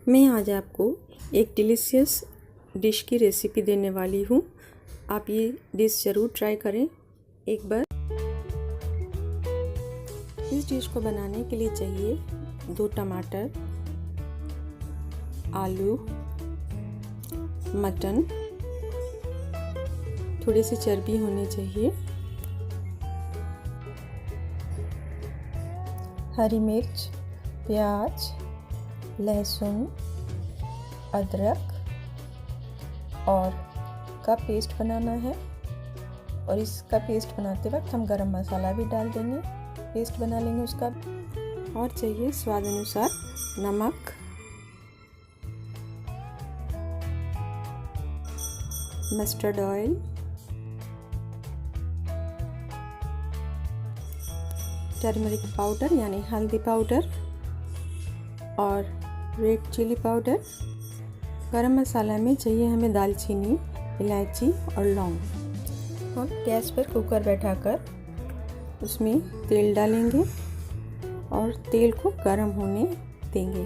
मैं आज आपको एक डिलीशियस डिश की रेसिपी देने वाली हूँ। आप ये डिश ज़रूर ट्राई करें एक बार। इस डिश को बनाने के लिए चाहिए 2 टमाटर, आलू, मटन, थोड़ी सी चर्बी होनी चाहिए, हरी मिर्च, प्याज, लहसुन, अदरक और का पेस्ट बनाना है। और इसका पेस्ट बनाते वक्त हम गरम मसाला भी डाल देंगे, पेस्ट बना लेंगे उसका। और चाहिए स्वाद अनुसार नमक, मस्टर्ड ऑयल, टर्मरिक पाउडर यानी हल्दी पाउडर और रेड चिली पाउडर। गरम मसाला में चाहिए हमें दालचीनी, इलायची और लौंग। हम गैस पर कुकर बैठाकर उसमें तेल डालेंगे और तेल को गरम होने देंगे।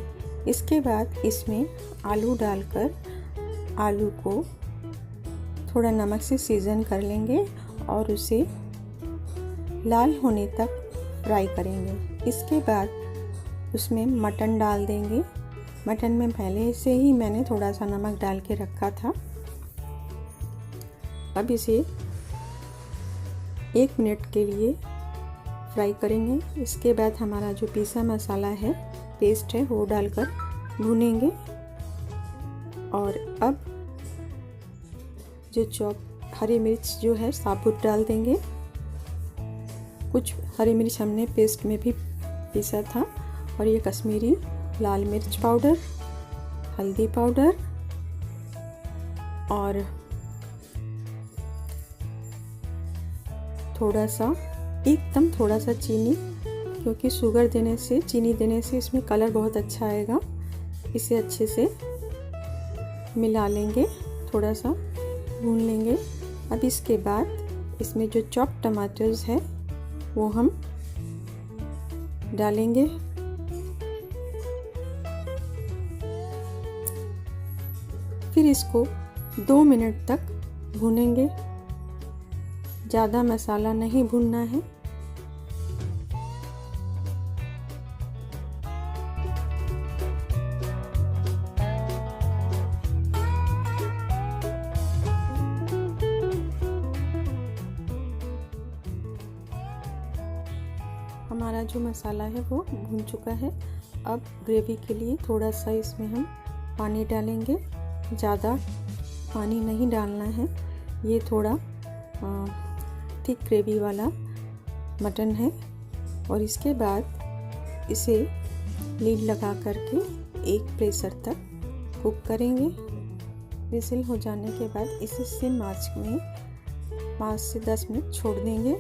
इसके बाद इसमें आलू डालकर आलू को थोड़ा नमक से सीजन कर लेंगे और उसे लाल होने तक फ्राई करेंगे। इसके बाद उसमें मटन डाल देंगे। मटन में पहले से ही मैंने थोड़ा सा नमक डाल के रखा था। अब इसे 1 मिनट के लिए फ्राई करेंगे। इसके बाद हमारा जो पिसा मसाला है, पेस्ट है, वो डालकर भूनेंगे। और अब जो चॉप हरी मिर्च जो है साबुत डाल देंगे। कुछ हरी मिर्च हमने पेस्ट में भी पीसा था। और ये कश्मीरी लाल मिर्च पाउडर, हल्दी पाउडर और थोड़ा सा चीनी, क्योंकि शुगर देने से, चीनी देने से इसमें कलर बहुत अच्छा आएगा। इसे अच्छे से मिला लेंगे, थोड़ा सा भून लेंगे। अब इसके बाद इसमें जो चॉप टमाटर्स है वो हम डालेंगे। फिर इसको 2 मिनट तक भूनेंगे। ज़्यादा मसाला नहीं भूनना है। हमारा जो मसाला है वो भून चुका है। अब ग्रेवी के लिए थोड़ा सा इसमें हम पानी डालेंगे। ज़्यादा पानी नहीं डालना है। ये थोड़ा थिक ग्रेवी वाला मटन है। और इसके बाद इसे लीड लगा करके एक प्रेशर तक कुक करेंगे। विसिल हो जाने के बाद इसे सिम आंच में 5 से 10 मिनट छोड़ देंगे।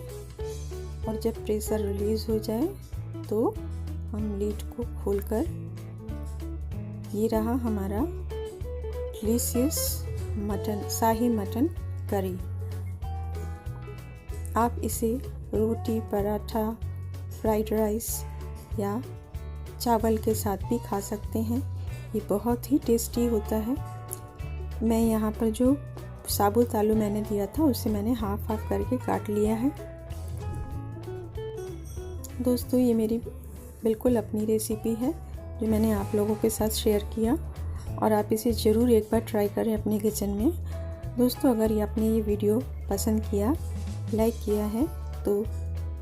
और जब प्रेशर रिलीज़ हो जाए तो हम लीड को खोलकर, ये रहा हमारा डिलीशियस मटन, शाही मटन करी। आप इसे रोटी, पराठा, फ्राइड राइस या चावल के साथ भी खा सकते हैं। ये बहुत ही टेस्टी होता है। मैं यहाँ पर जो साबुत आलू मैंने दिया था उसे मैंने हाफ करके काट लिया है। दोस्तों, ये मेरी बिल्कुल अपनी रेसिपी है जो मैंने आप लोगों के साथ शेयर किया। और आप इसे ज़रूर एक बार ट्राई करें अपने किचन में। दोस्तों, अगर ये आपने ये वीडियो पसंद किया, लाइक किया है तो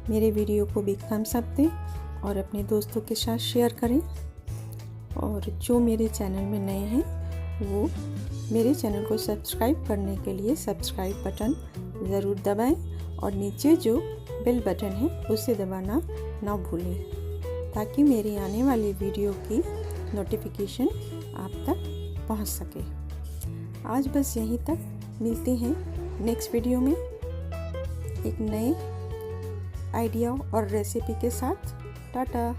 मेरे वीडियो को भी थम्स अप दें और अपने दोस्तों के साथ शेयर करें। और जो मेरे चैनल में नए हैं वो मेरे चैनल को सब्सक्राइब करने के लिए सब्सक्राइब बटन ज़रूर दबाएं और नीचे जो बेल बटन है उसे दबाना ना भूलें, ताकि मेरी आने वाली वीडियो की नोटिफिकेशन आप तक पहुंच सके। आज बस यहीं तक। मिलते हैं नेक्स्ट वीडियो में एक नए आइडिया और रेसिपी के साथ। टाटा।